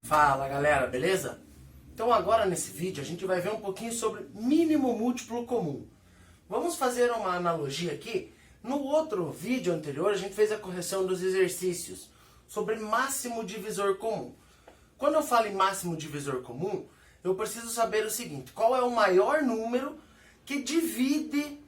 Fala galera, beleza? Então agora nesse vídeo a gente vai ver um pouquinho sobre mínimo múltiplo comum. Vamos fazer uma analogia aqui. No outro vídeo anterior a gente fez a correção dos exercícios sobre máximo divisor comum. Quando eu falo em máximo divisor comum, eu preciso saber o seguinte: qual é o maior número que divide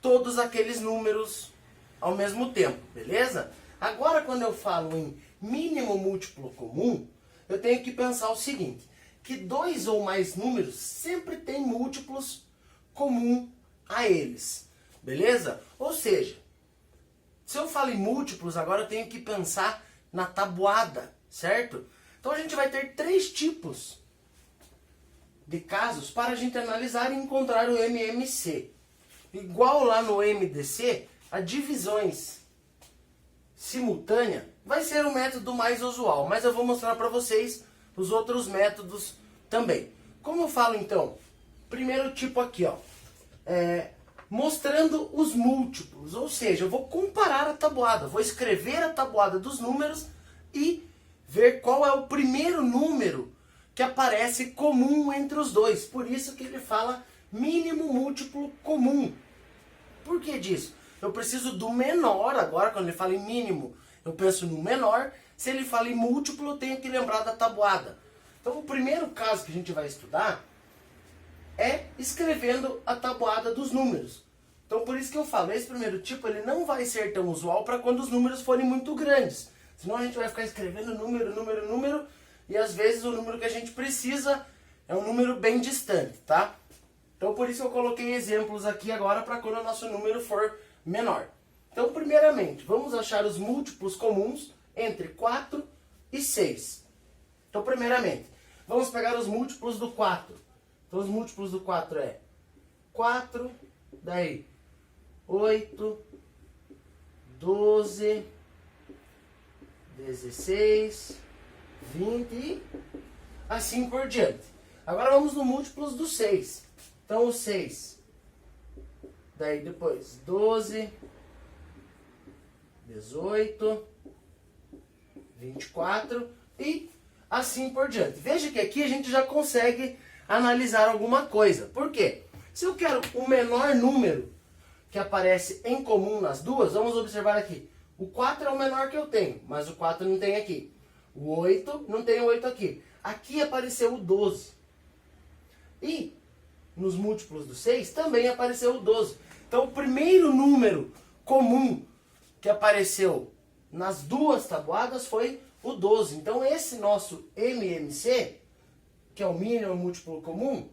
todos aqueles números ao mesmo tempo, beleza? Agora quando eu falo em mínimo múltiplo comum, eu tenho que pensar o seguinte, que dois ou mais números sempre têm múltiplos comum a eles, beleza? Ou seja, se eu falo em múltiplos, agora eu tenho que pensar na tabuada, certo? Então a gente vai ter três tipos de casos para a gente analisar e encontrar o MMC. Igual lá no MDC, a divisões simultânea vai ser o método mais usual, mas eu vou mostrar para vocês os outros métodos também. Como eu falo então? Primeiro tipo aqui, ó, mostrando os múltiplos, ou seja, eu vou comparar a tabuada, vou escrever a tabuada dos números e ver qual é o primeiro número que aparece comum entre os dois. Por isso que ele fala mínimo múltiplo comum. Por que disso? Eu preciso do menor, agora quando ele fala em mínimo, eu penso no menor. Se ele fala em múltiplo, eu tenho que lembrar da tabuada. Então o primeiro caso que a gente vai estudar é escrevendo a tabuada dos números. Então por isso que eu falo, esse primeiro tipo ele não vai ser tão usual para quando os números forem muito grandes. Senão a gente vai ficar escrevendo número, e às vezes o número que a gente precisa é um número bem distante, tá? Então por isso eu coloquei exemplos aqui agora para quando o nosso número for menor. Então primeiramente, vamos achar os múltiplos comuns entre 4 e 6. Então primeiramente, vamos pegar os múltiplos do 4. Então os múltiplos do 4 é 4, daí 8, 12, 16, 20 e assim por diante. Agora vamos no múltiplos do 6. Então o 6, daí depois 12, 18, 24 e assim por diante. Veja que aqui a gente já consegue analisar alguma coisa. Por quê? Se eu quero o menor número que aparece em comum nas duas, vamos observar aqui. O 4 é o menor que eu tenho, mas o 4 não tem aqui. O 8 não tem o 8 aqui. Aqui apareceu o 12. E nos múltiplos do 6 também apareceu o 12. Então o primeiro número comum que apareceu nas duas tabuadas foi o 12. Então esse nosso MMC, que é o mínimo múltiplo comum,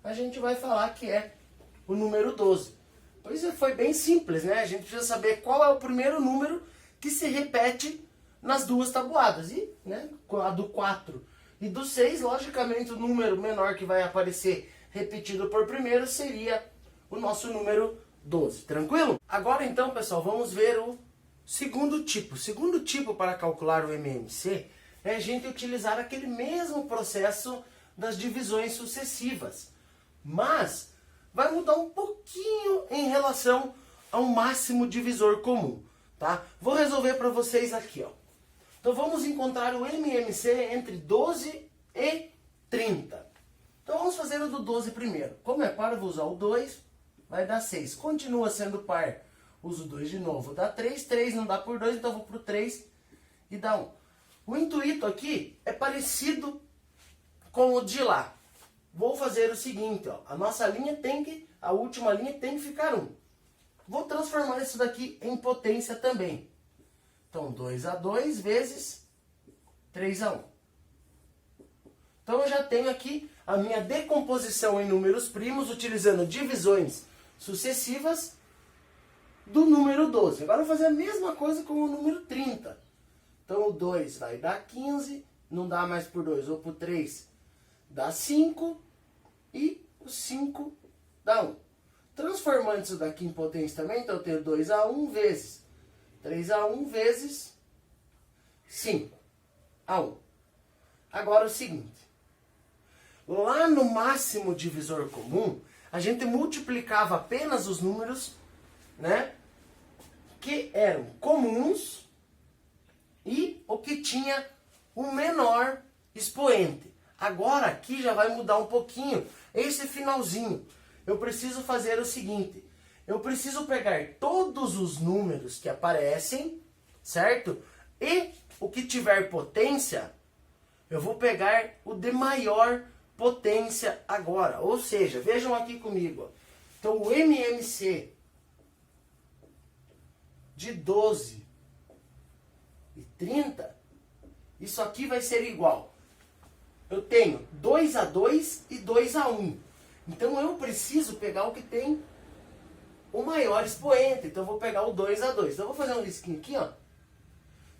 a gente vai falar que é o número 12. Pois foi bem simples, né? A gente precisa saber qual é o primeiro número que se repete nas duas tabuadas. E né, a do 4 e do 6, logicamente o número menor que vai aparecer repetido por primeiro seria o nosso número 12. Tranquilo? Agora então, pessoal, vamos ver o segundo tipo. O segundo tipo para calcular o MMC é a gente utilizar aquele mesmo processo das divisões sucessivas. Mas vai mudar um pouquinho em relação ao máximo divisor comum, tá? Vou resolver para vocês aqui, ó. Então vamos encontrar o MMC entre 12 e 30. Então vamos fazer o do 12 primeiro. Como é par, eu vou usar o 2, vai dar 6. Continua sendo par, uso 2 de novo, dá 3. 3 não dá por 2, então eu vou para o 3 e dá 1. O intuito aqui é parecido com o de lá. Vou fazer o seguinte, ó, a nossa linha tem que, a última linha tem que ficar 1. Vou transformar isso daqui em potência também. Então 2/2 vezes 3/1. Então eu já tenho aqui a minha decomposição em números primos utilizando divisões sucessivas do número 12. Agora eu vou fazer a mesma coisa com o número 30. Então o 2 vai dar 15, não dá mais por 2, vou por 3, dá 5 e o 5 dá 1. Transformando isso daqui em potência também, então eu tenho 2/1 vezes 3/1 vezes 5/1. Agora o seguinte, lá no máximo divisor comum, a gente multiplicava apenas os números, né, que eram comuns e o que tinha o menor expoente. Agora aqui já vai mudar um pouquinho esse finalzinho. Eu preciso fazer o seguinte, eu preciso pegar todos os números que aparecem, certo? E o que tiver potência, eu vou pegar o de maior potência agora. Ou seja, vejam aqui comigo. Ó. Então o MMC de 12 e 30, isso aqui vai ser igual. Eu tenho 2 a 2 e 2 a 1. Então eu preciso pegar o que tem o maior expoente. Então eu vou pegar o 2 a 2. Então eu vou fazer um risquinho aqui, ó.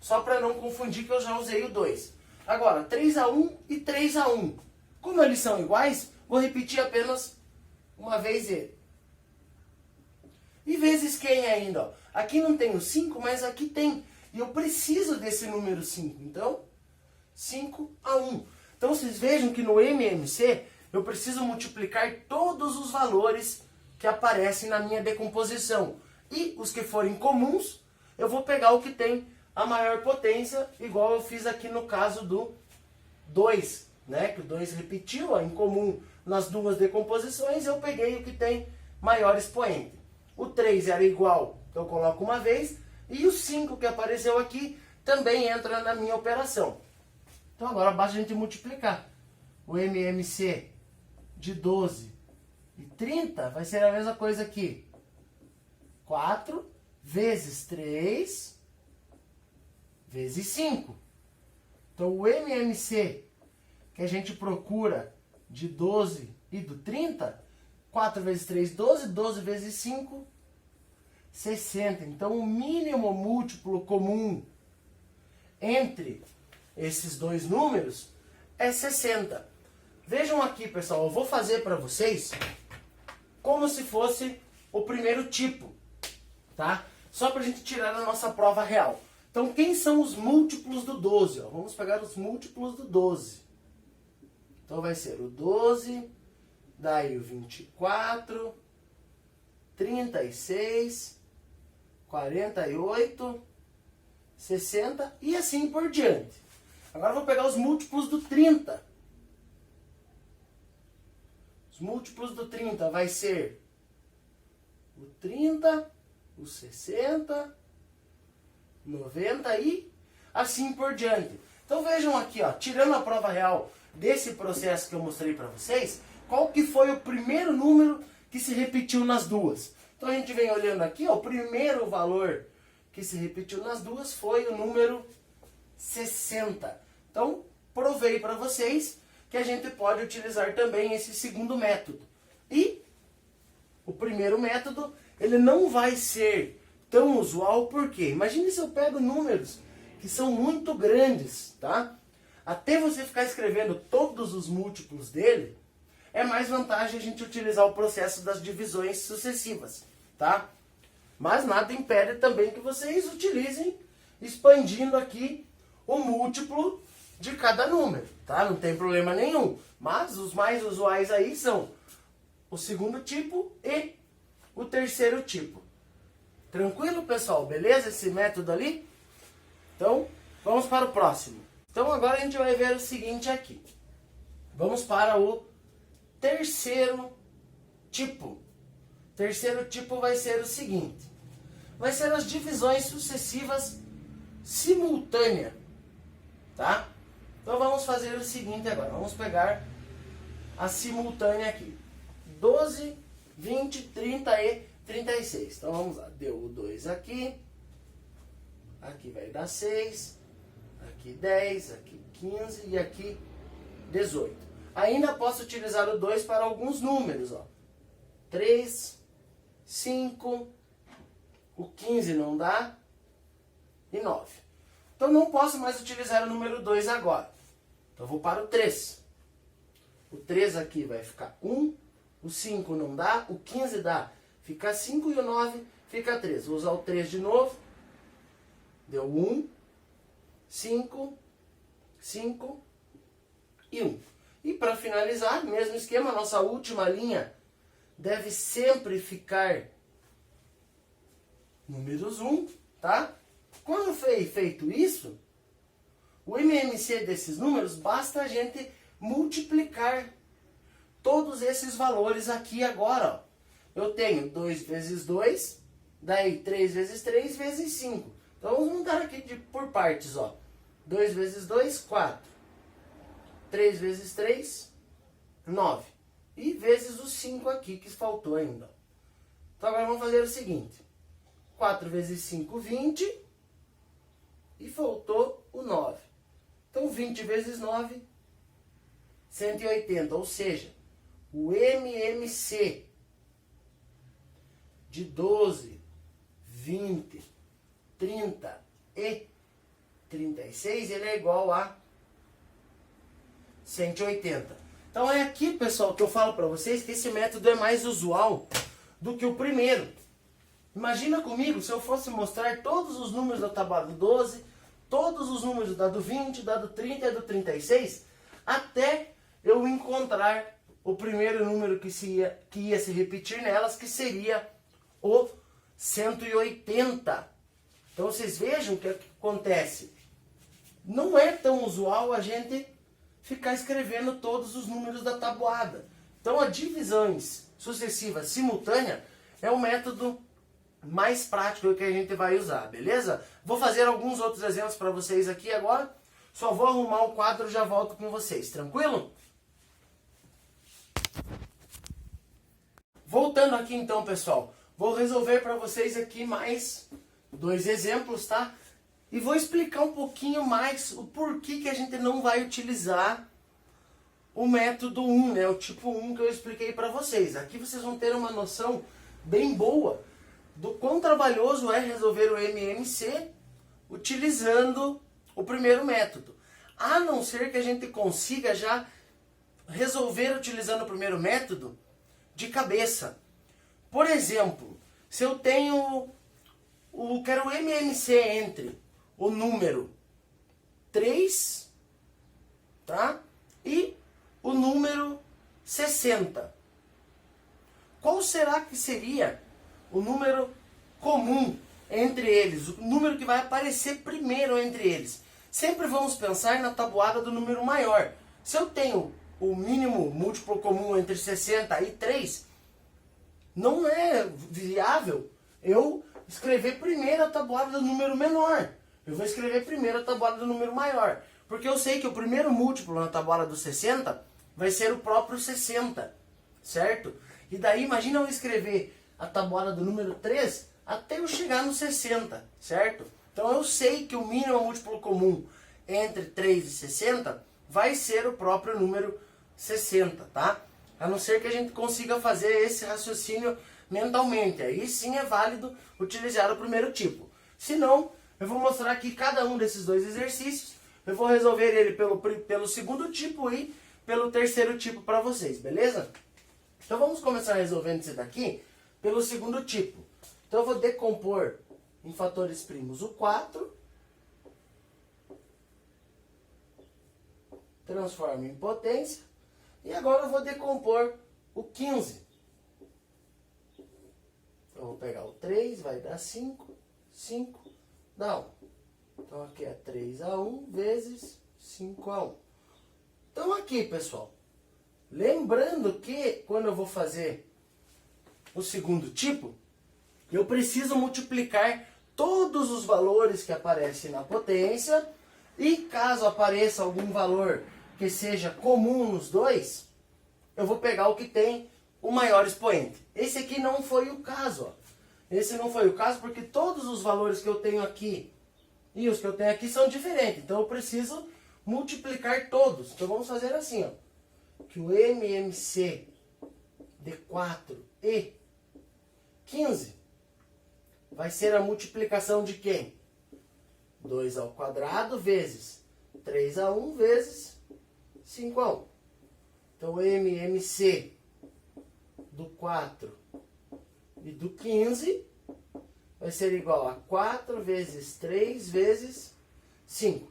Só para não confundir que eu já usei o 2. Agora, 3 a 1 e 3 a 1. Como eles são iguais, vou repetir apenas uma vez ele. E vezes quem ainda? Ó. Aqui não tem o 5, mas aqui tem. E eu preciso desse número 5. Então, 5 a 1. Então vocês vejam que no MMC eu preciso multiplicar todos os valores que aparecem na minha decomposição. E os que forem comuns, eu vou pegar o que tem a maior potência, igual eu fiz aqui no caso do 2, né? Que o 2 repetiu, ó, em comum nas duas decomposições, eu peguei o que tem maior expoente. O 3 era igual, então eu coloco uma vez, e o 5 que apareceu aqui também entra na minha operação. Então agora basta a gente multiplicar. O MMC de 12 e 30 vai ser a mesma coisa aqui. 4 vezes 3 vezes 5. Então o MMC que a gente procura de 12 e do 30, 4 vezes 3, 12, 12 vezes 5, 60. Então o mínimo múltiplo comum entre esses dois números é 60. Vejam aqui, pessoal, eu vou fazer para vocês como se fosse o primeiro tipo, tá? Só para a gente tirar a nossa prova real. Então, quem são os múltiplos do 12? Ó? Vamos pegar os múltiplos do 12. Então, vai ser o 12, daí o 24, 36, 48, 60 e assim por diante. Agora, eu vou pegar os múltiplos do 30. Os múltiplos do 30 vai ser o 30, o 60, 90 e assim por diante. Então vejam aqui, ó, tirando a prova real desse processo que eu mostrei para vocês, qual que foi o primeiro número que se repetiu nas duas. Então a gente vem olhando aqui, ó, o primeiro valor que se repetiu nas duas foi o número 60. Então, provei para vocês que a gente pode utilizar também esse segundo método. E o primeiro método, ele não vai ser tão usual, porque imagine se eu pego números que são muito grandes, tá? Até você ficar escrevendo todos os múltiplos dele, é mais vantagem a gente utilizar o processo das divisões sucessivas, tá? Mas nada impede também que vocês utilizem expandindo aqui o múltiplo de cada número, tá? Não tem problema nenhum. Mas os mais usuais aí são o segundo tipo e o terceiro tipo. Tranquilo, pessoal? Beleza esse método ali? Então, vamos para o próximo. Então, agora a gente vai ver o seguinte aqui. Vamos para o terceiro tipo. O terceiro tipo vai ser o seguinte. Vai ser as divisões sucessivas simultâneas, tá? Então, vamos fazer o seguinte agora. Vamos pegar a simultânea aqui. 12, 20, 30 e 36. Então vamos lá. Deu o 2 aqui. Aqui vai dar 6. Aqui 10. Aqui 15. E aqui 18. Ainda posso utilizar o 2 para alguns números. Ó. 3, 5. O 15 não dá. E 9. Então não posso mais utilizar o número 2 agora. Então eu vou para o 3. O 3 aqui vai ficar 1. O 5 não dá. O 15 dá. Fica 5 e o 9 fica 3. Vou usar o 3 de novo. Deu 1, 5, 5 e 1. E para finalizar, mesmo esquema, nossa última linha deve sempre ficar números 1, tá? Quando foi feito isso, O MMC desses números, basta a gente multiplicar todos esses valores aqui agora. Ó. Eu tenho 2 vezes 2, daí 3 vezes 3 vezes 5. Então vamos montar aqui por partes. Ó. 2 vezes 2, 4. 3 vezes 3, 9. E vezes os 5 aqui que faltou ainda. Então agora vamos fazer o seguinte. 4 vezes 5, 20. E faltou o 9. Então 20 vezes 9, 180. Ou seja, o MMC de 12, 20, 30 e 36, ele é igual a 180. Então é aqui, pessoal, que eu falo para vocês que esse método é mais usual do que o primeiro. Imagina comigo se eu fosse mostrar todos os números da tabuada do 12, todos os números da do 20, da do 30 e do 36, até eu encontrar o primeiro número que ia se repetir nelas, que seria o 180. Então vocês vejam o que acontece. Não é tão usual a gente ficar escrevendo todos os números da tabuada. Então a divisões sucessivas simultânea é o método mais prático que a gente vai usar, beleza? Vou fazer alguns outros exemplos para vocês aqui agora. Só vou arrumar o quadro e já volto com vocês, tranquilo? Voltando aqui então, pessoal, vou resolver para vocês aqui mais 2 exemplos, tá? E vou explicar um pouquinho mais o porquê que a gente não vai utilizar o método 1, né? O tipo 1 que eu expliquei para vocês. Aqui vocês vão ter uma noção bem boa do quão trabalhoso é resolver o MMC utilizando o primeiro método. A não ser que a gente consiga já resolver utilizando o primeiro método de cabeça. Por exemplo, se eu tenho quero o MMC entre o número 3, tá? E o número 60. Qual será que seria o número comum entre eles? O número que vai aparecer primeiro entre eles? Sempre vamos pensar na tabuada do número maior. Se eu tenho o mínimo múltiplo comum entre 60 e 3, não é viável eu escrever primeiro a tabuada do número menor. Eu vou escrever primeiro a tabuada do número maior. Porque eu sei que o primeiro múltiplo na tabuada do 60 vai ser o próprio 60, certo? E daí imagina eu escrever a tabuada do número 3 até eu chegar no 60, certo? Então eu sei que o mínimo múltiplo comum entre 3 e 60 vai ser o próprio número 60, tá? A não ser que a gente consiga fazer esse raciocínio mentalmente. Aí sim é válido utilizar o primeiro tipo. Se não, eu vou mostrar aqui cada um desses 2 exercícios. Eu vou resolver ele pelo segundo tipo e pelo terceiro tipo para vocês, beleza? Então vamos começar resolvendo esse daqui pelo segundo tipo. Então eu vou decompor em fatores primos o 4. Transformo em potência. E agora eu vou decompor o 15. Eu vou pegar o 3, vai dar 5. 5 dá 1. Então aqui é 3/1 vezes 5/1. Então aqui, pessoal, lembrando que quando eu vou fazer o segundo tipo, eu preciso multiplicar todos os valores que aparecem na potência, e caso apareça algum valor que seja comum nos dois, eu vou pegar o que tem o maior expoente. Esse aqui não foi o caso, ó. Esse não foi o caso porque todos os valores que eu tenho aqui e os que eu tenho aqui são diferentes. Então eu preciso multiplicar todos. Então vamos fazer assim, ó. Que o MMC de 4 e 15 vai ser a multiplicação de quem? 2 ao quadrado vezes 3/1 vezes 5/1. Então o MMC do 4 e do 15 vai ser igual a 4 vezes 3 vezes 5.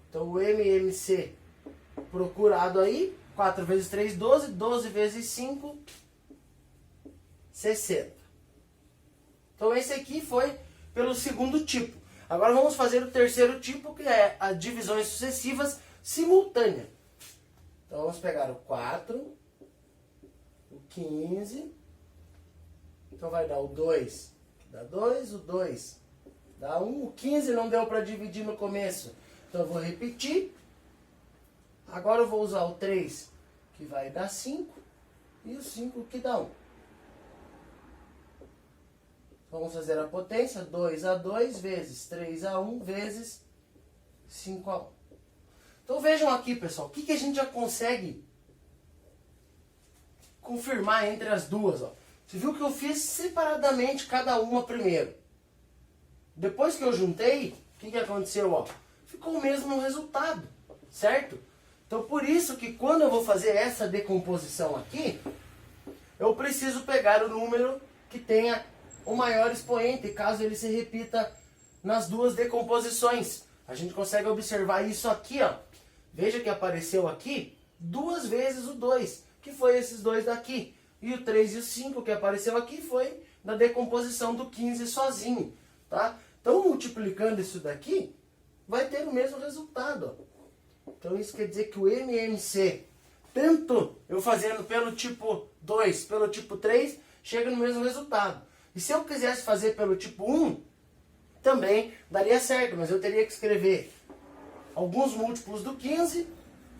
Então o MMC procurado aí, 4 vezes 3, 12, 12 vezes 5, 60. Então esse aqui foi pelo segundo tipo. Agora vamos fazer o terceiro tipo, que é as divisões sucessivas simultâneas. Então vamos pegar o 4, o 15, então vai dar o 2, que dá 2, o 2 dá 1, o 15 não deu para dividir no começo, então eu vou repetir. Agora eu vou usar o 3, que vai dar 5, e o 5 que dá 1. Vamos fazer a potência, 2A2 vezes 3A1 vezes 5A1. Então vejam aqui, pessoal, o que a gente já consegue confirmar entre as duas. Ó. Você viu que eu fiz separadamente cada uma primeiro. Depois que eu juntei, o que aconteceu? Ó? Ficou o mesmo resultado, certo? Então por isso que quando eu vou fazer essa decomposição aqui, eu preciso pegar o número que tenha o maior expoente, caso ele se repita nas duas decomposições. A gente consegue observar isso aqui, ó. Veja que apareceu aqui 2 vezes o 2, que foi esses dois daqui. E o 3 e o 5 que apareceu aqui foi da decomposição do 15 sozinho, tá? Então multiplicando isso daqui, vai ter o mesmo resultado, ó. Então isso quer dizer que o MMC, tanto eu fazendo pelo tipo 2, pelo tipo 3, chega no mesmo resultado. E se eu quisesse fazer pelo tipo 1, também daria certo, mas eu teria que escrever alguns múltiplos do 15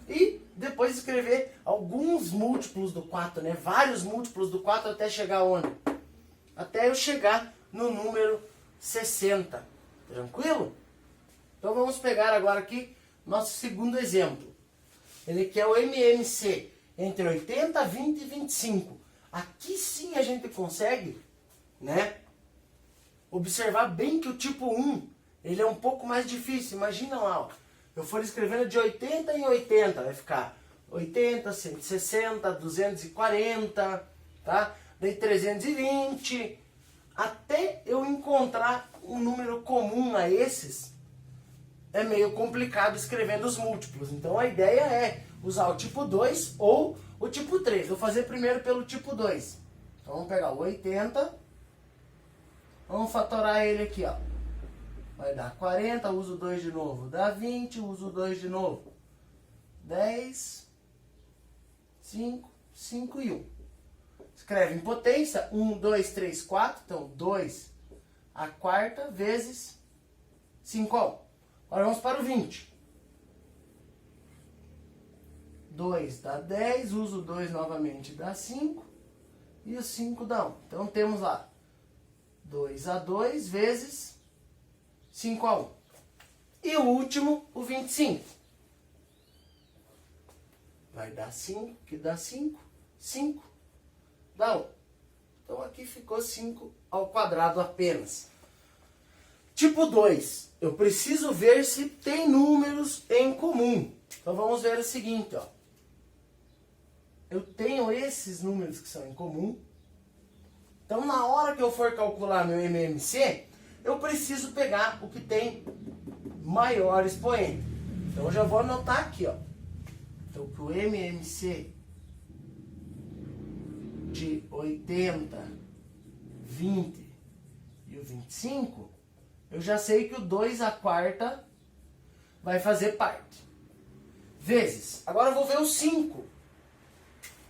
e depois escrever alguns múltiplos do 4, né? Vários múltiplos do 4 até chegar onde? Até eu chegar no número 60. Tranquilo? Então vamos pegar agora aqui nosso segundo exemplo. Ele quer o MMC entre 80, 20 e 25. Aqui sim a gente consegue, né, observar bem que o tipo 1, ele é um pouco mais difícil. Imagina lá, ó, eu for escrevendo de 80 em 80, vai ficar 80, 160, 240, tá? Daí 320, até eu encontrar um número comum a esses, é meio complicado escrevendo os múltiplos. Então a ideia é usar o tipo 2 ou o tipo 3. Vou fazer primeiro pelo tipo 2. Então vamos pegar o 80, vamos fatorar ele aqui, ó. Vai dar 40, uso 2 de novo, dá 20, uso 2 de novo. 10, 5, 5 e 1. Escreve em potência, 1, 2, 3, 4, então 2 a quarta vezes 5 a 1. Agora vamos para o 20. 2 dá 10, uso 2 novamente dá 5, e o 5 dá 1. Então temos lá 2 a 2 vezes 5 a 1. E o último, o 25. Vai dar 5, que dá 5, 5 dá 1. Então aqui ficou 5 ao quadrado apenas. Tipo 2, eu preciso ver se tem números em comum. Então vamos ver o seguinte, ó. Eu tenho esses números que são em comum. Então na hora que eu for calcular meu MMC, eu preciso pegar o que tem maior expoente. Então eu já vou anotar aqui, ó. Então que o MMC de 80, 20 e o 25, eu já sei que o 2 a quarta vai fazer parte. Vezes. Agora eu vou ver o 5.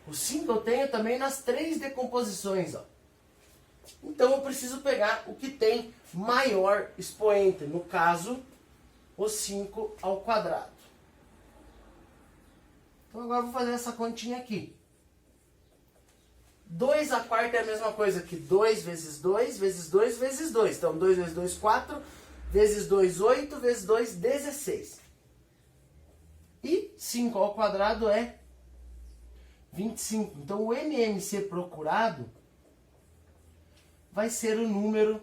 O 5 eu tenho também nas 3 decomposições, ó. Então eu preciso pegar o que tem maior expoente. No caso, o 5 ao quadrado. Então agora eu vou fazer essa continha aqui. 2 a quarta é a mesma coisa que 2 vezes 2 vezes 2 vezes 2. Então 2 vezes 2, 4, vezes 2, 8, vezes 2, 16. E 5 ao quadrado é 25. Então o MMC procurado vai ser o número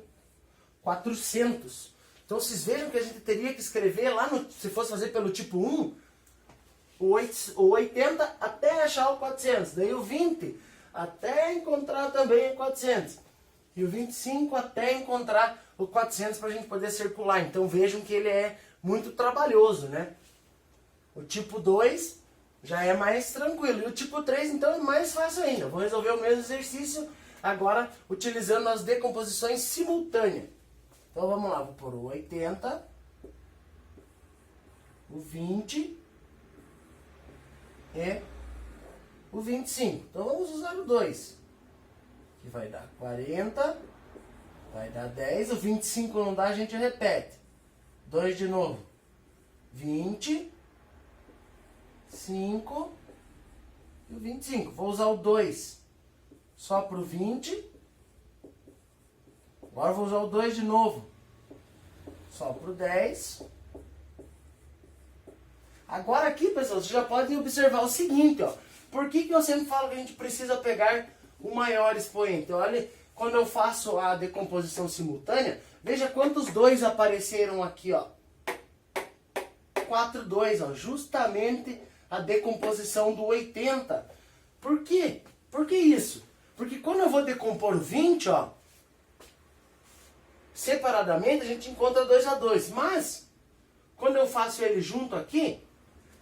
400. Então vocês vejam que a gente teria que escrever lá, se fosse fazer pelo tipo 1, o 80 até achar o 400. Daí o 20 até encontrar também o 400. E o 25 até encontrar o 400 para a gente poder circular. Então vejam que ele é muito trabalhoso, né? O tipo 2 já é mais tranquilo. E o tipo 3 então é mais fácil ainda. Eu vou resolver o mesmo exercício agora utilizando as decomposições simultâneas. Então vamos lá, vou pôr o 80, o 20 e o 25. Então vamos usar o 2, que vai dar 40, vai dar 10, o 25 não dá, a gente repete. 2 de novo, 20, 5 e o 25. Vou usar o 2 só para o 20. Agora vou usar o 2 de novo, só para o 10. Agora aqui, pessoal, vocês já podem observar o seguinte, ó. Por que eu sempre falo que a gente precisa pegar o maior expoente? Olha, quando eu faço a decomposição simultânea, veja quantos 2 apareceram aqui, ó. 4 2, ó. Justamente a decomposição do 80. Por quê? Por que isso? Porque quando eu vou decompor o 20, ó, separadamente a gente encontra 2 a 2. Mas, quando eu faço ele junto aqui,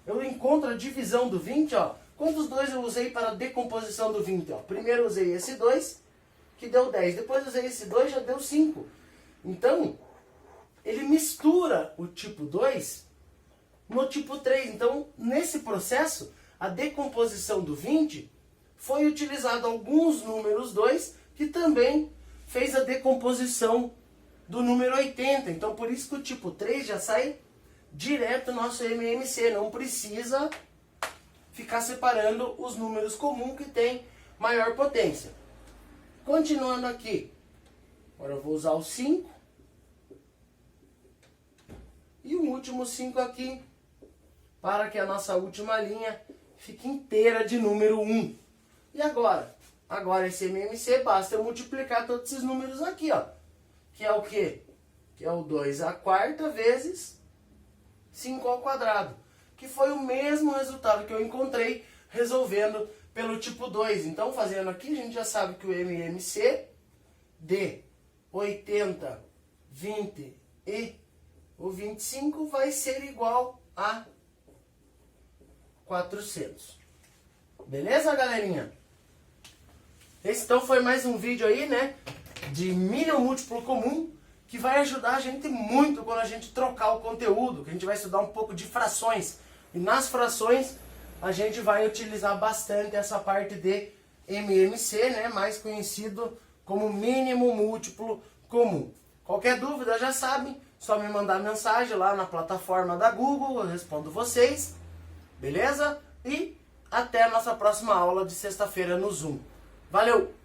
eu encontro a divisão do 20, ó. Quantos 2 eu usei para a decomposição do 20? Ó? Primeiro eu usei esse 2, que deu 10. Depois eu usei esse 2, já deu 5. Então, ele mistura o tipo 2 no tipo 3. Então, nesse processo, a decomposição do 20 foi utilizado alguns números 2, que também fez a decomposição do número 80. Então, por isso que o tipo 3 já sai direto do nosso MMC. Não precisa ficar separando os números comuns que tem maior potência. Continuando aqui. Agora eu vou usar o 5. E o último 5 aqui, para que a nossa última linha fique inteira de número 1. E agora? Agora esse MMC basta eu multiplicar todos esses números aqui, ó. Que é o quê? Que é o 2 à quarta vezes 5 ao quadrado. Que foi o mesmo resultado que eu encontrei resolvendo pelo tipo 2. Então, fazendo aqui, a gente já sabe que o MMC de 80, 20 e o 25 vai ser igual a 400. Beleza, galerinha? Esse então foi mais um vídeo aí, né, de mínimo múltiplo comum, que vai ajudar a gente muito quando a gente trocar o conteúdo, que a gente vai estudar um pouco de frações. E nas frações a gente vai utilizar bastante essa parte de MMC, né, mais conhecido como mínimo múltiplo comum. Qualquer dúvida já sabem, só me mandar mensagem lá na plataforma da Google, eu respondo vocês, beleza? E até a nossa próxima aula de sexta-feira no Zoom. Valeu!